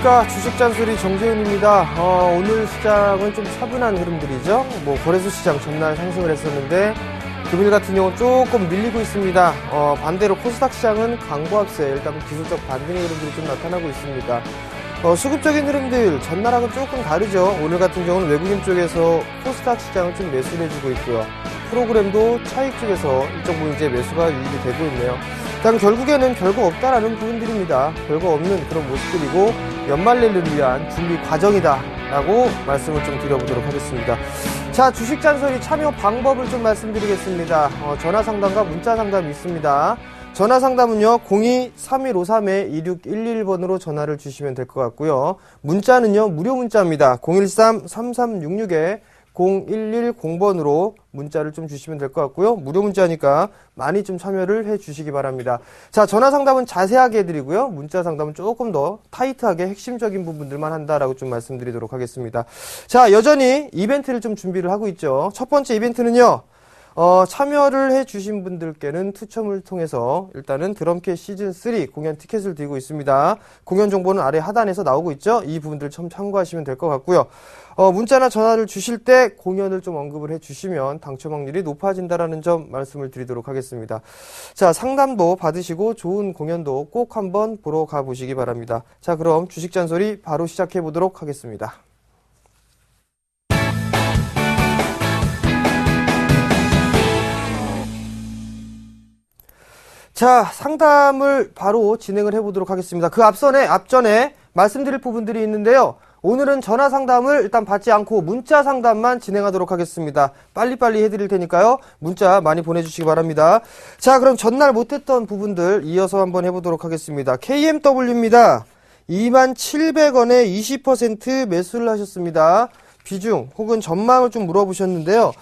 안녕하십니까. 주식잔소리 정재훈입니다. 오늘 시장은 좀 차분한 흐름들이죠. 거래소 시장 전날 상승을 했었는데 금일 같은 경우는 조금 밀리고 있습니다. 반대로 코스닥 시장은 강보합세, 일단 기술적 반등의 흐름들이 좀 나타나고 있습니다. 수급적인 흐름들 전날하고는 조금 다르죠. 오늘 같은 경우는 외국인 쪽에서 코스닥 시장을 좀 매수를 해주고 있고요. 프로그램도 차익 쪽에서 일정 부분 이제 매수가 유입이 되고 있네요. 일단 결국에는 별거 없다라는 부분들입니다. 별거 없는 그런 모습들이고 연말내를 위한 준비 과정이다 라고 말씀을 좀 드려보도록 하겠습니다. 자, 주식잔소리 참여 방법을 좀 말씀드리겠습니다. 전화 상담과 문자 상담이 있습니다. 전화 상담은요 02-3153-2611번으로 전화를 주시면 될 것 같고요. 문자는요 무료 문자입니다. 013-3366-0110번으로 문자를 좀 주시면 될 것 같고요. 무료 문자니까 많이 좀 참여를 해 주시기 바랍니다. 자, 전화 상담은 자세하게 해드리고요. 문자 상담은 조금 더 타이트하게 핵심적인 부분들만 한다라고 좀 말씀드리도록 하겠습니다. 자, 여전히 이벤트를 좀 준비를 하고 있죠. 첫 번째 이벤트는요. 참여를 해주신 분들께는 추첨을 통해서 일단은 드럼캐 시즌3 공연 티켓을 드리고 있습니다. 공연 정보는 아래 하단에서 나오고 있죠. 이 부분들 좀 참고하시면 될 것 같고요. 문자나 전화를 주실 때 공연을 좀 언급을 해주시면 당첨 확률이 높아진다라는 점 말씀을 드리도록 하겠습니다. 자, 상담도 받으시고 좋은 공연도 꼭 한번 보러 가보시기 바랍니다. 자, 그럼 주식잔소리 바로 시작해 보도록 하겠습니다. 자, 상담을 바로 진행을 해보도록 하겠습니다. 그 앞전에 말씀드릴 부분들이 있는데요. 오늘은 전화 상담을 일단 받지 않고 문자 상담만 진행하도록 하겠습니다. 빨리빨리 해드릴 테니까요. 문자 많이 보내주시기 바랍니다. 자, 그럼 전날 못했던 부분들 이어서 한번 해보도록 하겠습니다. KMW입니다. 27,000원에 20% 매수를 하셨습니다. 비중 혹은 전망을 좀 물어보셨는데요.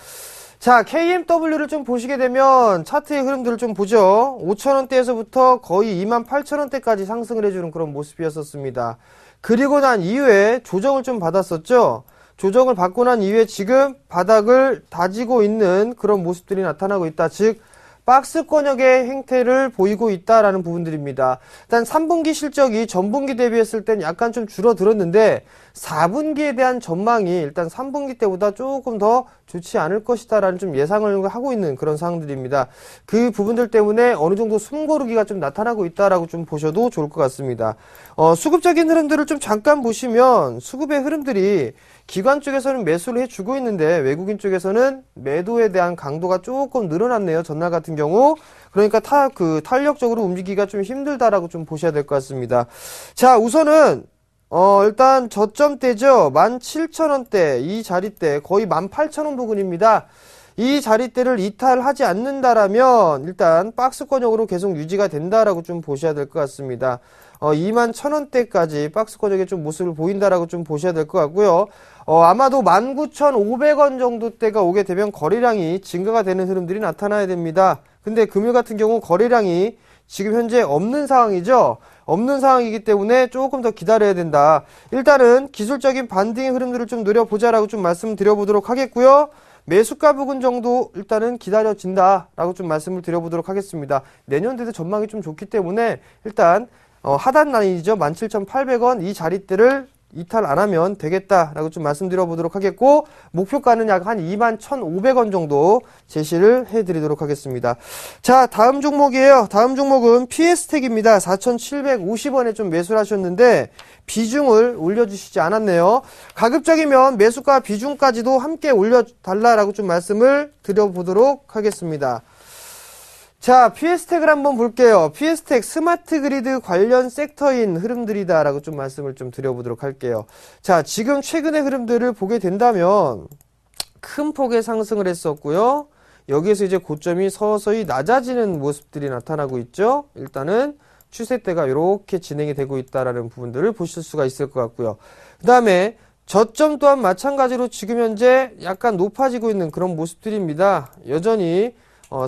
자, KMW를 좀 보시게 되면 차트의 흐름들을 좀 보죠. 5,000원대에서부터 거의 28,000원대까지 상승을 해주는 그런 모습이었었습니다. 그리고 난 이후에 조정을 좀 받았었죠. 조정을 받고 난 이후에 지금 바닥을 다지고 있는 그런 모습들이 나타나고 있다. 즉 박스권역의 행태를 보이고 있다라는 부분들입니다. 일단 3분기 실적이 전분기 대비했을 땐 약간 좀 줄어들었는데 4분기에 대한 전망이 일단 3분기 때보다 조금 더 좋지 않을 것이다라는 좀 예상을 하고 있는 그런 상황들입니다. 그 부분들 때문에 어느 정도 숨고르기가 좀 나타나고 있다라고 좀 보셔도 좋을 것 같습니다. 수급적인 흐름들을 좀 잠깐 보시면 수급의 흐름들이 기관 쪽에서는 매수를 해주고 있는데 외국인 쪽에서는 매도에 대한 강도가 조금 늘어났네요. 전날 같은 경우. 그러니까 탄력적으로 움직이기가 좀 힘들다라고 좀 보셔야 될 것 같습니다. 자, 우선은 일단 저점대죠. 17,000원대 이 자리대 거의 18,000원 부근입니다. 이 자리대를 이탈하지 않는다라면 일단 박스권역으로 계속 유지가 된다라고 좀 보셔야 될 것 같습니다. 21,000원대까지 박스권역에 좀 모습을 보인다라고 좀 보셔야 될 것 같고요. 아마도 19,500원 정도대가 오게 되면 거래량이 증가가 되는 흐름들이 나타나야 됩니다. 근데 금일 같은 경우 거래량이 지금 현재 없는 상황이죠. 없는 상황이기 때문에 조금 더 기다려야 된다. 일단은 기술적인 반등의 흐름들을 좀 노려보자라고 좀 말씀드려보도록 하겠고요. 매수가 부근 정도 일단은 기다려진다라고 좀 말씀을 드려보도록 하겠습니다. 내년대도 전망이 좀 좋기 때문에 일단 하단 라인이죠. 17,800원 이 자리대를 이탈 안 하면 되겠다라고 좀 말씀드려보도록 하겠고 목표가는 약 한 21,500원 정도 제시를 해드리도록 하겠습니다. 자, 다음 종목이에요. 다음 종목은 PS텍입니다. 4,750원에 좀 매수를 하셨는데 비중을 올려주시지 않았네요. 가급적이면 매수가 비중까지도 함께 올려달라라고 좀 말씀을 드려보도록 하겠습니다. 자, PS텍을 한번 볼게요. PS텍 스마트 그리드 관련 섹터인 흐름들이다라고 좀 말씀을 좀 드려보도록 할게요. 자, 지금 최근의 흐름들을 보게 된다면 큰 폭의 상승을 했었고요. 여기에서 이제 고점이 서서히 낮아지는 모습들이 나타나고 있죠. 일단은 추세대가 이렇게 진행이 되고 있다라는 부분들을 보실 수가 있을 것 같고요. 그 다음에 저점 또한 마찬가지로 지금 현재 약간 높아지고 있는 그런 모습들입니다. 여전히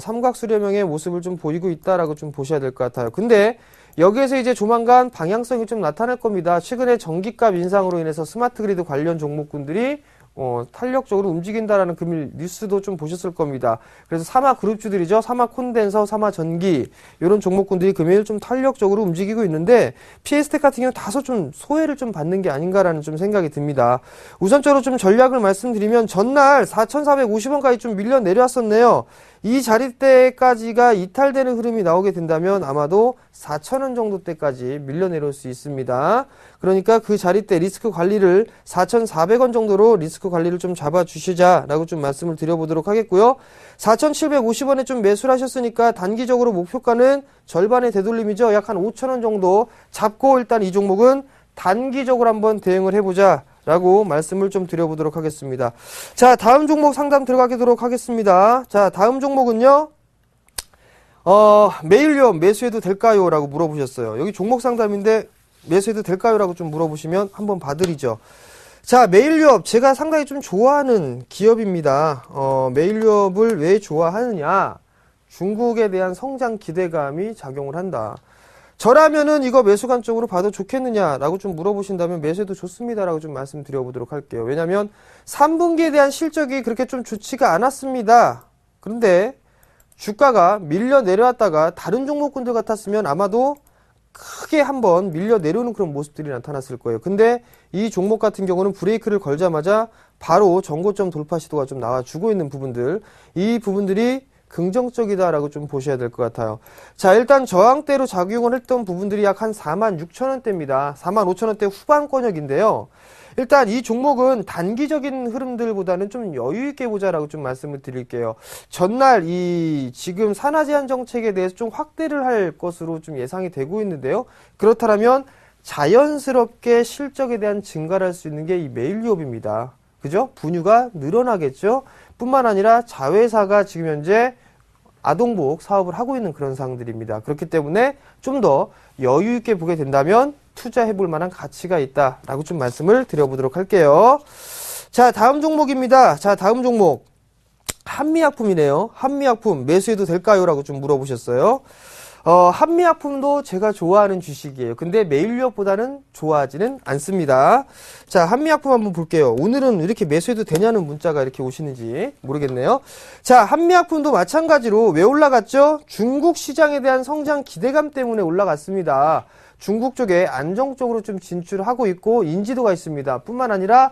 삼각수렴형의 모습을 좀 보이고 있다라고 좀 보셔야 될 것 같아요. 근데 여기에서 이제 조만간 방향성이 좀 나타날 겁니다. 최근에 전기값 인상으로 인해서 스마트 그리드 관련 종목군들이 탄력적으로 움직인다라는 금일 뉴스도 좀 보셨을 겁니다. 그래서 사마 그룹주들이죠. 사마 콘덴서, 사마 전기 이런 종목군들이 금일 좀 탄력적으로 움직이고 있는데 PS텍 같은 경우는 다소 좀 소외를 좀 받는 게 아닌가라는 좀 생각이 듭니다. 우선적으로 좀 전략을 말씀드리면 전날 4,450원까지 좀 밀려 내려왔었네요. 이 자리대까지가 이탈되는 흐름이 나오게 된다면 아마도 4,000원 정도대까지 밀려 내려올 수 있습니다. 그러니까 그 자리대 리스크 관리를 4,400원 정도로 리스크 관리를 좀 잡아주시자라고 좀 말씀을 드려보도록 하겠고요. 4,750원에 좀 매수를 하셨으니까 단기적으로 목표가는 절반의 되돌림이죠. 약 한 5,000원 정도 잡고 일단 이 종목은 단기적으로 한번 대응을 해보자. 라고 말씀을 좀 드려보도록 하겠습니다. 자, 다음 종목 상담 들어가도록 하겠습니다. 자, 다음 종목은요, 메일유업 매수해도 될까요? 라고 물어보셨어요. 여기 종목 상담인데 매수해도 될까요? 라고 좀 물어보시면 한번 봐드리죠. 자, 메일유업 제가 상당히 좀 좋아하는 기업입니다. 메일유업을 왜 좋아하느냐? 중국에 대한 성장 기대감이 작용을 한다. 저라면은 이거 매수관 쪽으로 봐도 좋겠느냐라고 좀 물어보신다면 매수해도 좋습니다라고 좀 말씀드려보도록 할게요. 왜냐하면 3분기에 대한 실적이 그렇게 좀 좋지가 않았습니다. 그런데 주가가 밀려 내려왔다가 다른 종목군들 같았으면 아마도 크게 한번 밀려 내려오는 그런 모습들이 나타났을 거예요. 근데 이 종목 같은 경우는 브레이크를 걸자마자 바로 전고점 돌파 시도가 좀 나와주고 있는 부분들, 이 부분들이 긍정적이다라고 좀 보셔야 될 것 같아요. 자, 일단 저항대로 작용을 했던 부분들이 약 한 46,000원대입니다. 45,000원대 후반권역인데요. 일단 이 종목은 단기적인 흐름들보다는 좀 여유있게 보자라고 좀 말씀을 드릴게요. 전날 이 지금 산화 제한 정책에 대해서 좀 확대를 할 것으로 좀 예상이 되고 있는데요. 그렇다면 자연스럽게 실적에 대한 증가를 할 수 있는 게 이 메일유업입니다. 그죠? 분유가 늘어나겠죠? 뿐만 아니라 자회사가 지금 현재 아동복 사업을 하고 있는 그런 상황들입니다. 그렇기 때문에 좀 더 여유 있게 보게 된다면 투자해 볼 만한 가치가 있다라고 좀 말씀을 드려보도록 할게요. 자, 다음 종목입니다. 자, 다음 종목. 한미약품이네요. 한미약품 매수해도 될까요? 라고 좀 물어보셨어요. 한미약품도 제가 좋아하는 주식이에요. 근데 메일유업보다는 좋아하지는 않습니다. 자, 한미약품 한번 볼게요. 오늘은 이렇게 매수해도 되냐는 문자가 이렇게 오시는지 모르겠네요. 자, 한미약품도 마찬가지로 왜 올라갔죠? 중국 시장에 대한 성장 기대감 때문에 올라갔습니다. 중국 쪽에 안정적으로 좀 진출하고 있고 인지도가 있습니다. 뿐만 아니라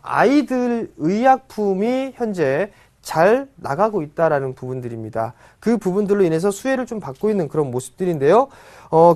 아이들 의약품이 현재 잘 나가고 있다라는 부분들입니다. 그 부분들로 인해서 수혜를 좀 받고 있는 그런 모습들인데요.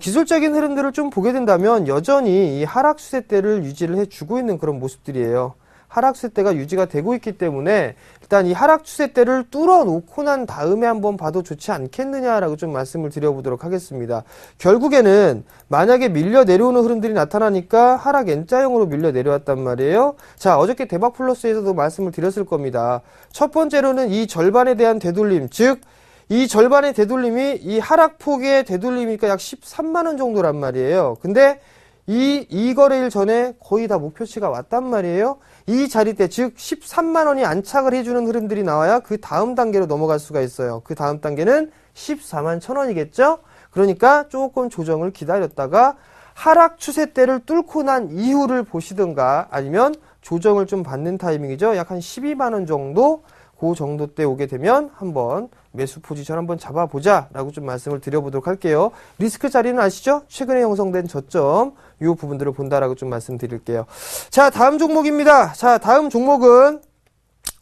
기술적인 흐름들을 좀 보게 된다면 여전히 이 하락 추세대를 유지를 해주고 있는 그런 모습들이에요. 하락 추세대가 유지가 되고 있기 때문에 일단 이 하락 추세대를 뚫어놓고 난 다음에 한번 봐도 좋지 않겠느냐라고 좀 말씀을 드려보도록 하겠습니다. 결국에는 만약에 밀려 내려오는 흐름들이 나타나니까 하락 N자형으로 밀려 내려왔단 말이에요. 자, 어저께 대박 플러스에서도 말씀을 드렸을 겁니다. 첫 번째로는 이 절반에 대한 되돌림, 즉 이 절반의 되돌림이 이 하락폭의 되돌림이니까 약 13만원 정도란 말이에요. 근데 이 거래일 전에 거의 다 목표치가 왔단 말이에요. 이 자리대, 즉 13만원이 안착을 해주는 흐름들이 나와야 그 다음 단계로 넘어갈 수가 있어요. 그 다음 단계는 14만 1,000원이겠죠? 그러니까 조금 조정을 기다렸다가 하락 추세대를 뚫고 난 이후를 보시든가 아니면 조정을 좀 받는 타이밍이죠. 약 한 12만원 정도, 그 정도 때 오게 되면 한번 매수 포지션 한번 잡아보자 라고 좀 말씀을 드려보도록 할게요. 리스크 자리는 아시죠? 최근에 형성된 저점, 이 부분들을 본다라고 좀 말씀드릴게요. 자, 다음 종목입니다. 자, 다음 종목은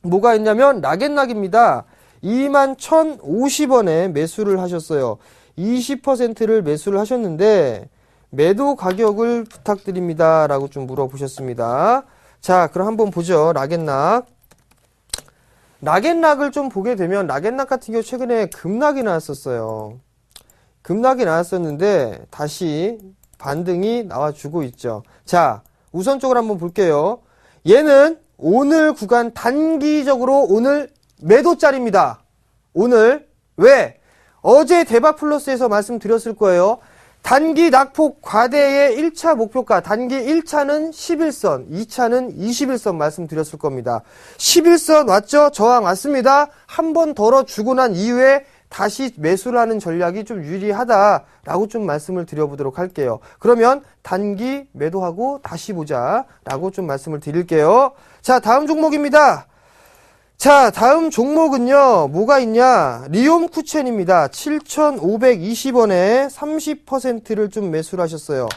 뭐가 있냐면 락앤락입니다. 21,050원에 매수를 하셨어요. 20%를 매수를 하셨는데 매도 가격을 부탁드립니다 라고 좀 물어보셨습니다. 자, 그럼 한번 보죠. 락앤락. 락앤락을 좀 보게 되면 락앤락 같은 경우 최근에 급락이 나왔었어요. 급락이 나왔었는데 다시 반등이 나와주고 있죠. 자, 우선적으로 한번 볼게요. 얘는 오늘 구간 단기적으로 오늘 매도짜리입니다. 오늘 왜? 어제 대박 플러스에서 말씀드렸을 거예요. 단기 낙폭 과대의 1차 목표가, 단기 1차는 11선, 2차는 21선 말씀드렸을 겁니다. 11선 왔죠? 저항 왔습니다. 한 번 덜어주고 난 이후에 다시 매수를 하는 전략이 좀 유리하다라고 좀 말씀을 드려보도록 할게요. 그러면 단기 매도하고 다시 보자라고 좀 말씀을 드릴게요. 자, 다음 종목입니다. 자, 다음 종목은요, 뭐가 있냐? 리움쿠첸입니다. 7,520원에 30%를 좀 매수를 하셨어요.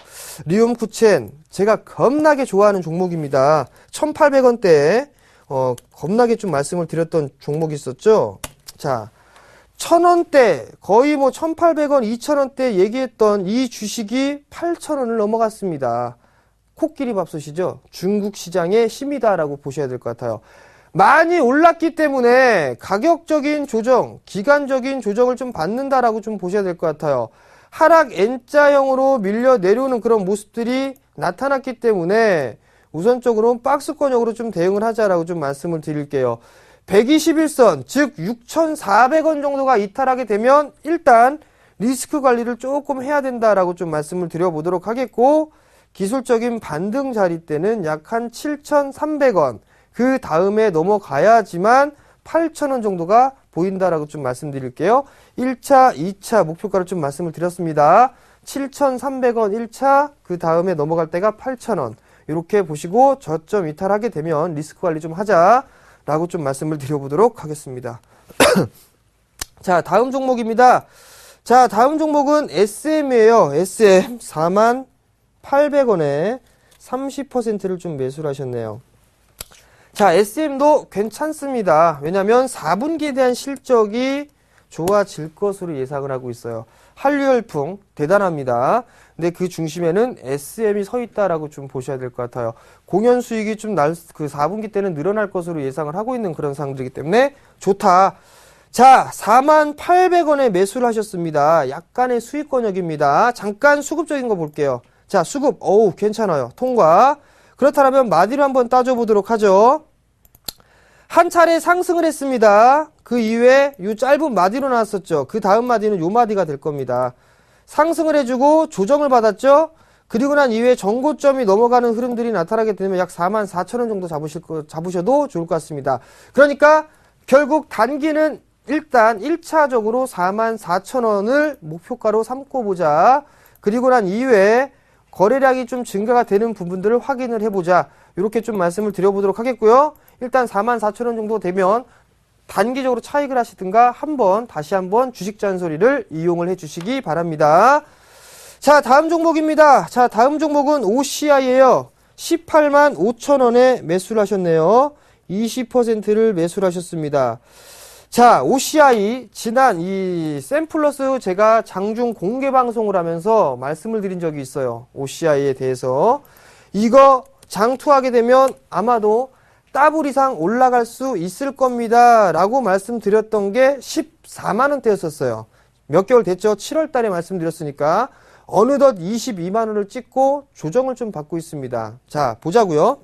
리움쿠첸, 제가 겁나게 좋아하는 종목입니다. 1,800원대에, 겁나게 좀 말씀을 드렸던 종목이 있었죠? 자, 1,000원대, 거의 뭐 1,800원, 2,000원대 얘기했던 이 주식이 8,000원을 넘어갔습니다. 코끼리 밥솥이죠? 중국 시장의 힘이다라고 보셔야 될 것 같아요. 많이 올랐기 때문에 가격적인 조정, 기간적인 조정을 좀 받는다라고 좀 보셔야 될 것 같아요. 하락 N자형으로 밀려 내려오는 그런 모습들이 나타났기 때문에 우선적으로 박스권역으로 좀 대응을 하자라고 좀 말씀을 드릴게요. 121선, 즉 6,400원 정도가 이탈하게 되면 일단 리스크 관리를 조금 해야 된다라고 좀 말씀을 드려보도록 하겠고, 기술적인 반등 자리 때는 약 한 7,300원, 그 다음에 넘어가야지만 8,000원 정도가 보인다라고 좀 말씀드릴게요. 1차, 2차 목표가를 좀 말씀을 드렸습니다. 7,300원 1차, 그 다음에 넘어갈 때가 8,000원. 이렇게 보시고 저점 이탈하게 되면 리스크 관리 좀 하자라고 좀 말씀을 드려보도록 하겠습니다. 자, 다음 종목입니다. 자, 다음 종목은 SM이에요. SM 48,000원에 30%를 좀 매수를 하셨네요. 자, SM도 괜찮습니다. 왜냐면 4분기에 대한 실적이 좋아질 것으로 예상을 하고 있어요. 한류열풍 대단합니다. 근데 그 중심에는 SM이 서 있다라고 좀 보셔야 될 것 같아요. 공연 수익이 좀 그 4분기 때는 늘어날 것으로 예상을 하고 있는 그런 상황들이기 때문에 좋다. 자, 48,000원에 매수를 하셨습니다. 약간의 수익권역입니다. 잠깐 수급적인 거 볼게요. 자, 수급, 어우, 괜찮아요. 통과. 그렇다면 마디로 한번 따져보도록 하죠. 한 차례 상승을 했습니다. 그 이후에 이 짧은 마디로 나왔었죠. 그 다음 마디는 요 마디가 될 겁니다. 상승을 해주고 조정을 받았죠. 그리고 난 이후에 정고점이 넘어가는 흐름들이 나타나게 되면 약 44,000원 정도 잡으셔도 좋을 것 같습니다. 그러니까 결국 단기는 일단 1차적으로 44,000원을 목표가로 삼고 보자. 그리고 난 이후에 거래량이 좀 증가가 되는 부분들을 확인을 해보자. 이렇게 좀 말씀을 드려보도록 하겠고요. 일단 44,000원 정도 되면 단기적으로 차익을 하시든가 다시 한번 주식 잔소리를 이용을 해주시기 바랍니다. 자, 다음 종목입니다. 자, 다음 종목은 OCI예요. 185,000원에 매수를 하셨네요. 20%를 매수를 하셨습니다. 자, OCI 지난 이 샘플러스 제가 장중 공개 방송을 하면서 말씀을 드린 적이 있어요. OCI에 대해서. 이거 장투하게 되면 아마도 더블 이상 올라갈 수 있을 겁니다. 라고 말씀드렸던 게 14만원대였었어요. 몇 개월 됐죠? 7월 달에 말씀드렸으니까. 어느덧 22만원을 찍고 조정을 좀 받고 있습니다. 자, 보자고요.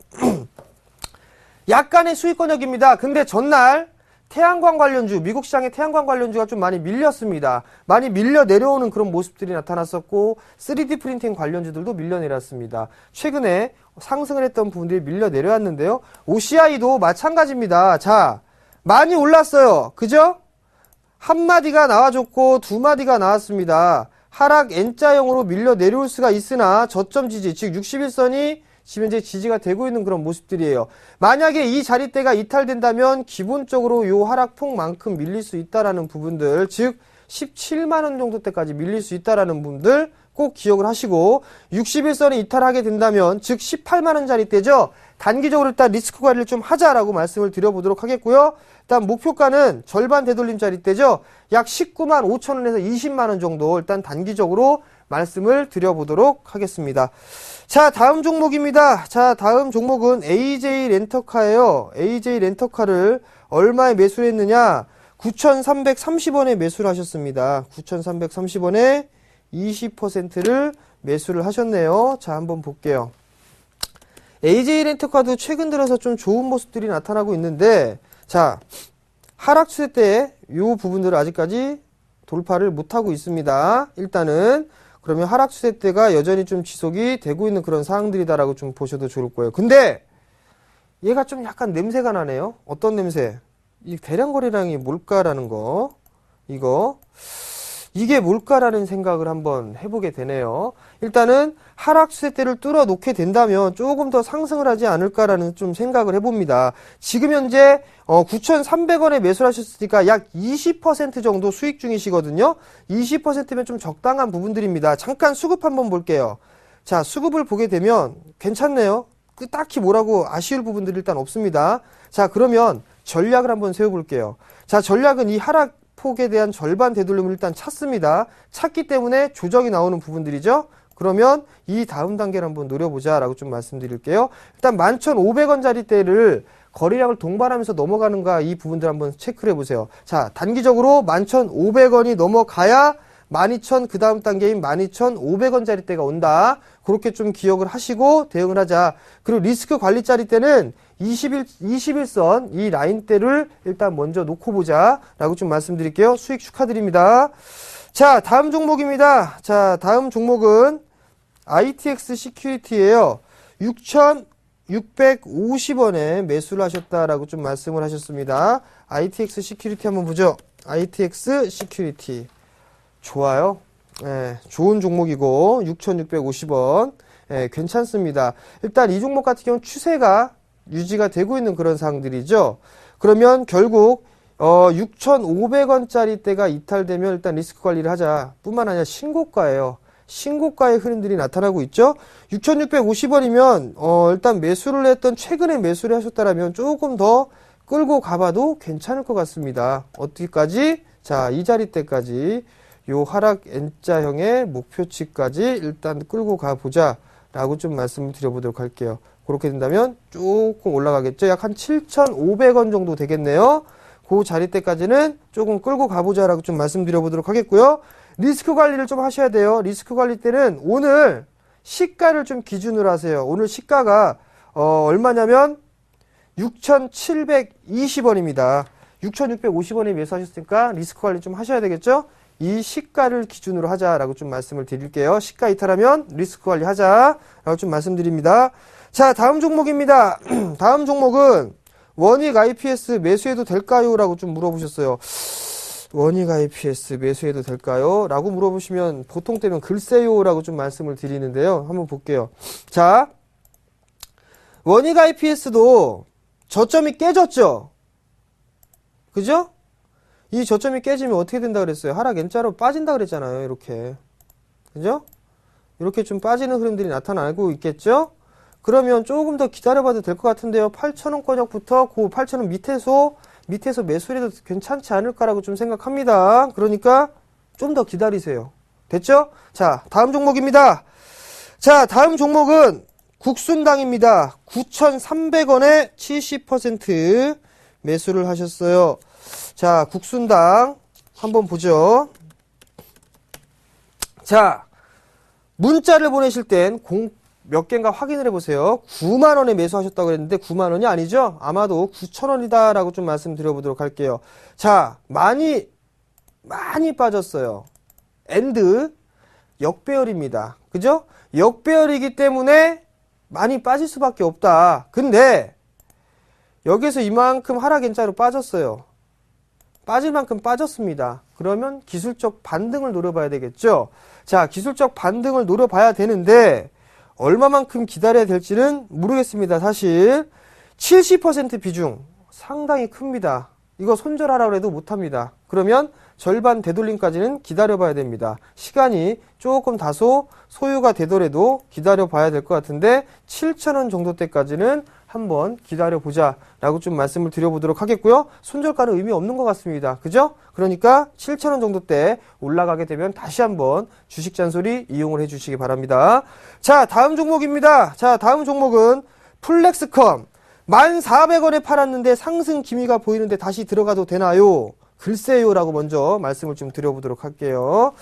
약간의 수익권역입니다. 근데 전날 태양광 관련주, 미국 시장의 태양광 관련주가 좀 많이 밀렸습니다. 많이 밀려 내려오는 그런 모습들이 나타났었고 3D 프린팅 관련주들도 밀려 내렸습니다. 최근에 상승을 했던 부분들이 밀려 내려왔는데요. OCI도 마찬가지입니다. 자, 많이 올랐어요. 그죠? 한 마디가 나와줬고 두 마디가 나왔습니다. 하락 N자형으로 밀려 내려올 수가 있으나 저점 지지, 즉 61선이 지금 현재 지지가 되고 있는 그런 모습들이에요. 만약에 이 자리대가 이탈된다면 기본적으로 요 하락폭만큼 밀릴 수 있다라는 부분들, 즉 17만원 정도 때까지 밀릴 수 있다라는 부분들 꼭 기억을 하시고, 61선이 이탈하게 된다면 즉 18만원 자리대죠. 단기적으로 일단 리스크 관리를 좀 하자라고 말씀을 드려보도록 하겠고요. 일단 목표가는 절반 되돌림 자리대죠. 약 19만 5천원에서 20만원 정도 일단 단기적으로 말씀을 드려보도록 하겠습니다. 자, 다음 종목입니다. 자, 다음 종목은 AJ 렌터카예요. AJ 렌터카를 얼마에 매수를 했느냐? 9,330원에 매수를 하셨습니다. 9,330원에 20%를 매수를 하셨네요. 자, 한번 볼게요. AJ 렌터카도 최근 들어서 좀 좋은 모습들이 나타나고 있는데, 자, 하락 추세 때 이 부분들을 아직까지 돌파를 못하고 있습니다. 일단은 그러면 하락 추세 때가 여전히 좀 지속이 되고 있는 그런 상황들이다라고 좀 보셔도 좋을 거예요. 근데 얘가 좀 약간 냄새가 나네요. 어떤 냄새? 이 대량 거래량이 뭘까라는 거. 이게 뭘까라는 생각을 한번 해보게 되네요. 일단은 하락 추세대를 뚫어 놓게 된다면 조금 더 상승을 하지 않을까라는 좀 생각을 해봅니다. 지금 현재 9,300원에 매수를 하셨으니까 약 20% 정도 수익 중이시거든요. 20%면 좀 적당한 부분들입니다. 잠깐 수급 한번 볼게요. 자, 수급을 보게 되면 괜찮네요. 딱히 뭐라고 아쉬울 부분들이 일단 없습니다. 자, 그러면 전략을 한번 세워볼게요. 자, 전략은 이 하락 폭에 대한 절반 되돌림을 일단 찾습니다. 찾기 때문에 조정이 나오는 부분들이죠. 그러면 이 다음 단계를 한번 노려보자 라고 좀 말씀드릴게요. 일단 11,500원짜리대를 거래량을 동반하면서 넘어가는가 이 부분들 한번 체크를 해보세요. 자, 단기적으로 11,500원이 넘어가야 12,000 그 다음 단계인 12,500원짜리 대가 온다. 그렇게 좀 기억을 하시고 대응을 하자. 그리고 리스크 관리짜리 때는 21선 이 라인대를 일단 먼저 놓고 보자 라고 좀 말씀드릴게요. 수익 축하드립니다. 자, 다음 종목입니다. 자, 다음 종목은 ITX 시큐리티예요. 6,650원에 매수를 하셨다라고 좀 말씀을 하셨습니다. ITX 시큐리티 한번 보죠. ITX 시큐리티 좋아요. 예, 좋은 종목이고 6,650원 예, 괜찮습니다. 일단 이 종목 같은 경우는 추세가 유지가 되고 있는 그런 상황들이죠. 그러면 결국 6,500원짜리 대가 이탈되면 일단 리스크 관리를 하자 뿐만 아니라 신고가예요. 신고가의 흐름들이 나타나고 있죠. 6,650원이면 일단 매수를 했던 최근에 매수를 하셨다라면 조금 더 끌고 가봐도 괜찮을 것 같습니다. 어디까지? 자, 이 자리대까지 요 하락 N자형의 목표치까지 일단 끌고 가보자 라고 좀 말씀을 드려보도록 할게요. 그렇게 된다면 조금 올라가겠죠. 약 한 7,500원 정도 되겠네요. 그 자리대까지는 조금 끌고 가보자 라고 좀 말씀드려보도록 하겠고요. 리스크 관리를 좀 하셔야 돼요. 리스크 관리 때는 오늘 시가를 좀 기준으로 하세요. 오늘 시가가 얼마냐면 6,720원입니다. 6,650원에 매수하셨으니까 리스크 관리 좀 하셔야 되겠죠. 이 시가를 기준으로 하자라고 좀 말씀을 드릴게요. 시가 이탈하면 리스크 관리 하자라고 좀 말씀드립니다. 자, 다음 종목입니다. 다음 종목은 원익 IPS 매수해도 될까요? 라고 좀 물어보셨어요. 원익 IPS 매수해도 될까요? 라고 물어보시면 보통 때면 글쎄요 라고 좀 말씀을 드리는데요. 한번 볼게요. 자, 원익 IPS도 저점이 깨졌죠? 그죠? 이 저점이 깨지면 어떻게 된다 그랬어요? 하락 N자로 빠진다 그랬잖아요. 이렇게. 그죠? 이렇게 좀 빠지는 흐름들이 나타나고 있겠죠? 그러면 조금 더 기다려봐도 될 것 같은데요. 8,000원권역부터 그 8,000원 밑에서 매수를 해도 괜찮지 않을까라고 좀 생각합니다. 그러니까 좀 더 기다리세요. 됐죠? 자, 다음 종목입니다. 자, 다음 종목은 국순당입니다. 9,300원에 70% 매수를 하셨어요. 자, 국순당 한번 보죠. 자, 문자를 보내실 땐 몇 개인가 확인을 해보세요. 9만원에 매수하셨다고 그랬는데 9만원이 아니죠? 아마도 9,000원이다 라고 좀 말씀드려보도록 할게요. 자, 많이 빠졌어요. 엔드 역배열입니다. 그죠? 역배열이기 때문에 많이 빠질 수밖에 없다. 근데 여기서 이만큼 하락 N자로 빠졌어요. 빠질 만큼 빠졌습니다. 그러면 기술적 반등을 노려봐야 되겠죠? 자, 기술적 반등을 노려봐야 되는데 얼마만큼 기다려야 될지는 모르겠습니다. 사실 70% 비중 상당히 큽니다. 이거 손절하라고 해도 못합니다. 그러면 절반 되돌림까지는 기다려봐야 됩니다. 시간이 조금 다소 소요가 되더라도 기다려봐야 될 것 같은데 7,000원 정도 때까지는 한번 기다려보자 라고 좀 말씀을 드려보도록 하겠고요. 손절가는 의미 없는 것 같습니다. 그죠? 그러니까 7,000원 정도 때 올라가게 되면 다시 한번 주식 잔소리 이용을 해주시기 바랍니다. 자, 다음 종목입니다. 자, 다음 종목은 플렉스컴 1,400원에 팔았는데 상승 기미가 보이는데 다시 들어가도 되나요? 글쎄요 라고 먼저 말씀을 좀 드려보도록 할게요.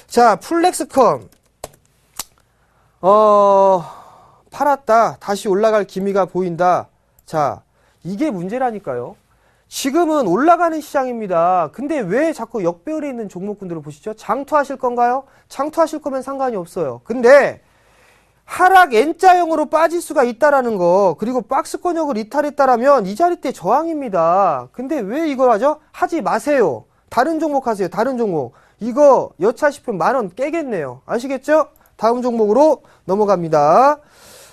자, 플렉스컴 팔았다. 다시 올라갈 기미가 보인다. 자, 이게 문제라니까요. 지금은 올라가는 시장입니다. 근데 왜 자꾸 역배열에 있는 종목군들을 보시죠? 장투하실 건가요? 장투하실 거면 상관이 없어요. 근데 하락 N자형으로 빠질 수가 있다라는 거, 그리고 박스권역을 이탈했다라면 이 자리대 저항입니다. 근데 왜 이걸 하죠? 하지 마세요. 다른 종목 하세요. 다른 종목. 이거 여차 싶으면 10,000원 깨겠네요. 아시겠죠? 다음 종목으로 넘어갑니다.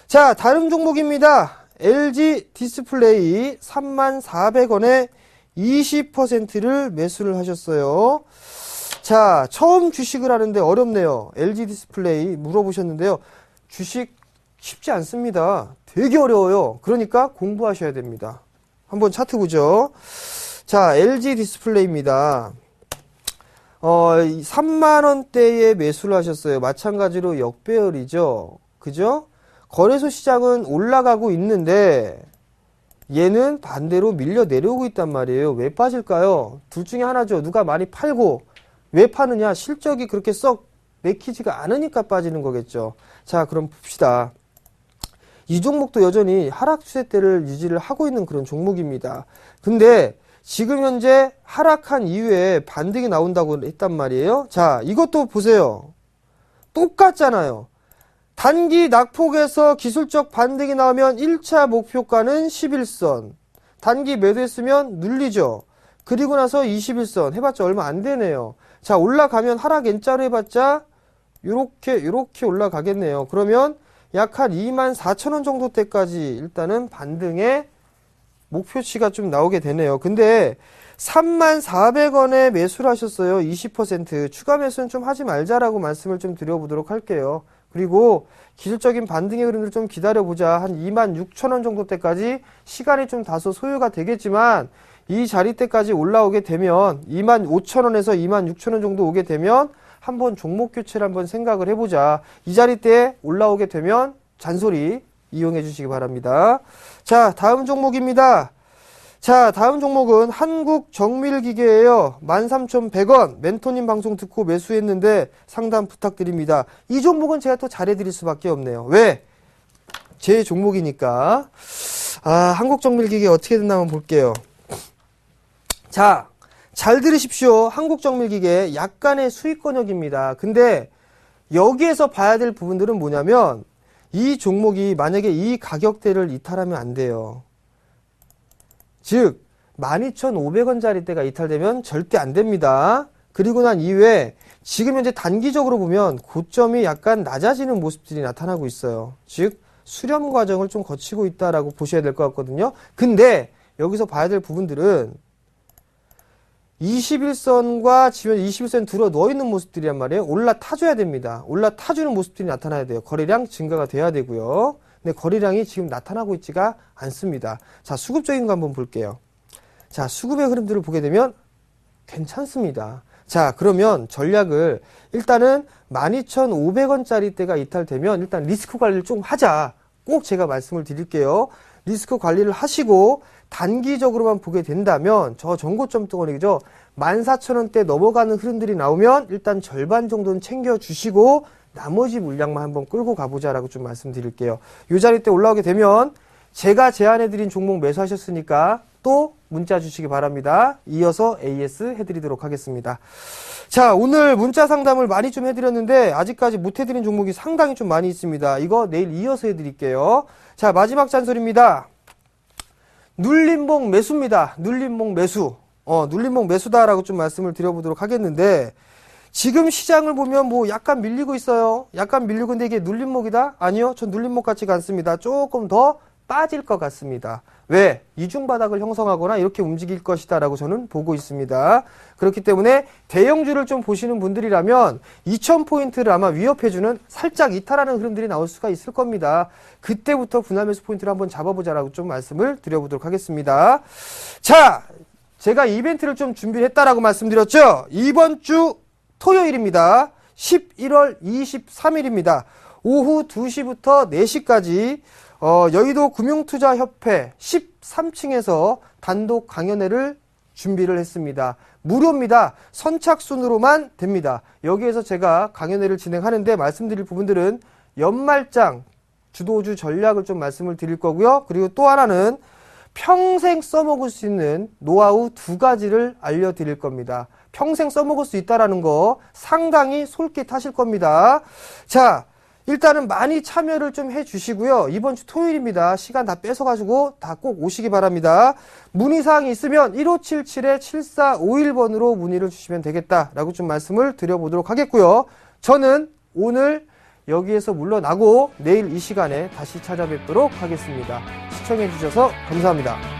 자, 다른 종목입니다. LG 디스플레이 34,000원에 20%를 매수를 하셨어요. 자, 처음 주식을 하는데 어렵네요. LG 디스플레이 물어보셨는데요. 주식 쉽지 않습니다. 되게 어려워요. 그러니까 공부하셔야 됩니다. 한번 차트 보죠. 자, LG 디스플레이입니다. 3만원대에 매수를 하셨어요. 마찬가지로 역배열이죠. 그죠? 거래소 시장은 올라가고 있는데 얘는 반대로 밀려 내려오고 있단 말이에요. 왜 빠질까요? 둘 중에 하나죠. 누가 많이 팔고 왜 파느냐? 실적이 그렇게 썩 내키지가 않으니까 빠지는 거겠죠. 자, 그럼 봅시다. 이 종목도 여전히 하락 추세대를 유지를 하고 있는 그런 종목입니다. 근데 지금 현재 하락한 이후에 반등이 나온다고 했단 말이에요. 자, 이것도 보세요. 똑같잖아요. 단기 낙폭에서 기술적 반등이 나오면 1차 목표가는 11선. 단기 매도했으면 눌리죠. 그리고 나서 21선. 해봤자 얼마 안 되네요. 자, 올라가면 하락 N자로 해봤자 요렇게 올라가겠네요. 그러면 약 한 24,000원 정도 때까지 일단은 반등의 목표치가 좀 나오게 되네요. 근데 34,000원에 매수를 하셨어요. 20%. 추가 매수는 좀 하지 말자라고 말씀을 좀 드려보도록 할게요. 그리고 기술적인 반등의 흐름을 좀 기다려보자. 한 26,000원 정도 때까지 시간이 좀 다소 소요가 되겠지만 이 자리대까지 올라오게 되면 25,000원에서 26,000원 정도 오게 되면 한번 종목 교체를 한번 생각을 해보자. 이 자리대에 올라오게 되면 잔소리 이용해 주시기 바랍니다. 자, 다음 종목입니다. 자, 다음 종목은 한국정밀기계예요. 13,100원. 멘토님 방송 듣고 매수했는데 상담 부탁드립니다. 이 종목은 제가 또 잘해드릴 수밖에 없네요. 왜? 제 종목이니까. 한국정밀기계 어떻게 됐나 한번 볼게요. 자, 잘 들으십시오. 한국정밀기계 약간의 수익권역입니다. 근데 여기에서 봐야 될 부분들은 뭐냐면 이 종목이 만약에 이 가격대를 이탈하면 안 돼요. 즉 12,500원짜리대가 이탈되면 절대 안 됩니다. 그리고 난 이후에 지금 현재 단기적으로 보면 고점이 약간 낮아지는 모습들이 나타나고 있어요. 즉 수렴 과정을 좀 거치고 있다라고 보셔야 될 것 같거든요. 근데 여기서 봐야 될 부분들은 21선과 지금 21선 들어 누워있는 모습들이란 말이에요. 올라타줘야 됩니다. 올라타주는 모습들이 나타나야 돼요. 거래량 증가가 돼야 되고요. 근데 거래량이 지금 나타나고 있지가 않습니다. 자, 수급적인 거 한번 볼게요. 자, 수급의 흐름들을 보게 되면 괜찮습니다. 자, 그러면 전략을 일단은 12,500원짜리 대가 이탈되면 일단 리스크 관리를 좀 하자. 꼭 제가 말씀을 드릴게요. 리스크 관리를 하시고 단기적으로만 보게 된다면 저 전고점 덩어리죠. 14,000원대 넘어가는 흐름들이 나오면 일단 절반 정도는 챙겨주시고 나머지 물량만 한번 끌고 가보자라고 좀 말씀드릴게요. 이 자리 때 올라오게 되면 제가 제안해드린 종목 매수하셨으니까 또 문자 주시기 바랍니다. 이어서 AS 해드리도록 하겠습니다. 자, 오늘 문자 상담을 많이 좀 해드렸는데 아직까지 못 해드린 종목이 상당히 좀 많이 있습니다. 이거 내일 이어서 해드릴게요. 자, 마지막 잔소리입니다. 눌림목 매수입니다. 눌림목 매수. 눌림목 매수다라고 좀 말씀을 드려보도록 하겠는데 지금 시장을 보면 뭐 약간 밀리고 있어요. 약간 밀리고 있는데 이게 눌림목이다? 아니요. 전 눌림목 같지가 않습니다. 조금 더 빠질 것 같습니다. 왜? 이중바닥을 형성하거나 이렇게 움직일 것이다 라고 저는 보고 있습니다. 그렇기 때문에 대형주를 좀 보시는 분들이라면 2000포인트를 아마 위협해주는 살짝 이탈하는 흐름들이 나올 수가 있을 겁니다. 그때부터 분할 매수 포인트를 한번 잡아보자라고 좀 말씀을 드려보도록 하겠습니다. 자, 제가 이벤트를 좀 준비했다라고 말씀드렸죠? 이번 주 토요일입니다. 11월 23일입니다. 오후 2시부터 4시까지 여의도 금융투자협회 13층에서 단독 강연회를 준비를 했습니다. 무료입니다. 선착순으로만 됩니다. 여기에서 제가 강연회를 진행하는데 말씀드릴 부분들은 연말장 주도주 전략을 좀 말씀을 드릴 거고요. 그리고 또 하나는 평생 써먹을 수 있는 노하우 2가지를 알려드릴 겁니다. 평생 써먹을 수 있다라는 거 상당히 솔깃하실 겁니다. 자, 일단은 많이 참여를 좀 해주시고요. 이번 주 토요일입니다. 시간 다 뺏어가지고 다 꼭 오시기 바랍니다. 문의사항이 있으면 1577-7451번으로 문의를 주시면 되겠다라고 좀 말씀을 드려보도록 하겠고요. 저는 오늘 여기에서 물러나고 내일 이 시간에 다시 찾아뵙도록 하겠습니다. 시청해주셔서 감사합니다.